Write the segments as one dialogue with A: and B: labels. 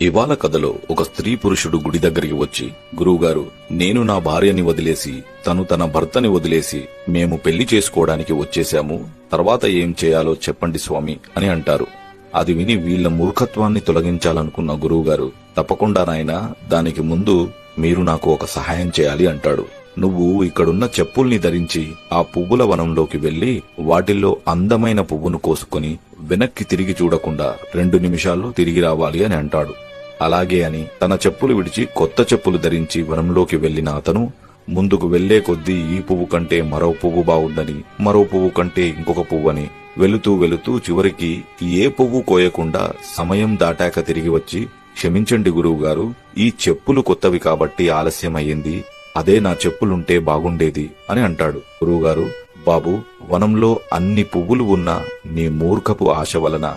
A: ఇవాళ కథలో ఒక స్త్రీ పురుషుడు గుడి దగ్గరికి వచ్చి, గురువుగారు, నేను నా భార్యని వదిలేసి తను తన భర్తని వదిలేసి మేము పెళ్లి చేసుకోవడానికి వచ్చేశాము, తర్వాత ఏం చేయాలో చెప్పండి స్వామి అని అంటారు. అది విని వీళ్ల మూర్ఖత్వాన్ని తొలగించాలనుకున్న గురువుగారు, తప్పకుండా నాయనా, దానికి ముందు మీరు నాకు ఒక సహాయం చేయాలి అంటాడు. నువ్వు ఇక్కడున్న చెప్పుల్ని ధరించి ఆ పువ్వుల వనంలోకి వెళ్లి వాటిల్లో అందమైన పువ్వును కోసుకుని వెనక్కి తిరిగి చూడకుండా 2 నిమిషాల్లో తిరిగి రావాలి అని అంటాడు. అలాగే అని తన చెప్పులు విడిచి కొత్త చెప్పులు ధరించి వనంలోకి వెళ్లిన అతను ముందుకు వెళ్లే కొద్దీ ఈ పువ్వు కంటే మరో పువ్వు బాగుందని, మరో పువ్వు కంటే ఇంకొక పువ్వని వెళుతూ వెళుతూ చివరికి ఏ పువ్వు కోయకుండా సమయం దాటాక తిరిగి వచ్చి, క్షమించండి గురువుగారు, ఈ చెప్పులు కొత్తవి కాబట్టి ఆలస్యమయ్యింది, అదే నా చెప్పులుంటే బాగుండేది అని అంటాడు. గురువుగారు, బాబు, వనంలో అన్ని పువ్వులు ఉన్నా నీ మూర్ఖపు ఆశ వలన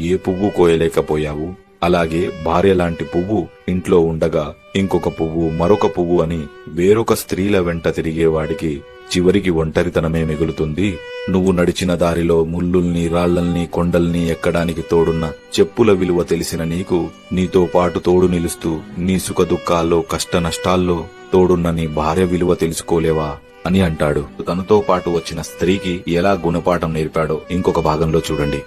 A: ఏ పువ్వు కోయలేకపోయావు. అలాగే భార్య లాంటి పువ్వు ఇంట్లో ఉండగా ఇంకొక పువ్వు, మరొక పువ్వు అని వేరొక స్త్రీల వెంట తిరిగేవాడికి చివరికి ఒంటరితనమే మిగులుతుంది. నువ్వు నడిచిన దారిలో ముల్లుల్ని, రాళ్లల్ని, కొండల్ని ఎక్కడానికి తోడున్న చెప్పుల విలువ తెలిసిన నీకు నీతో పాటు తోడు నిలుస్తూ నీ సుఖ దుఃఖాల్లో, కష్ట నష్టాల్లో తోడున్న నీ భార్య విలువ తెలుసుకోలేవా అని అంటాడు. తనతో పాటు వచ్చిన స్త్రీకి ఎలా గుణపాఠం నేర్పాడో ఇంకొక భాగంలో చూడండి.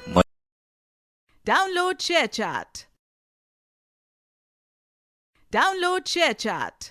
B: Download ShareChat.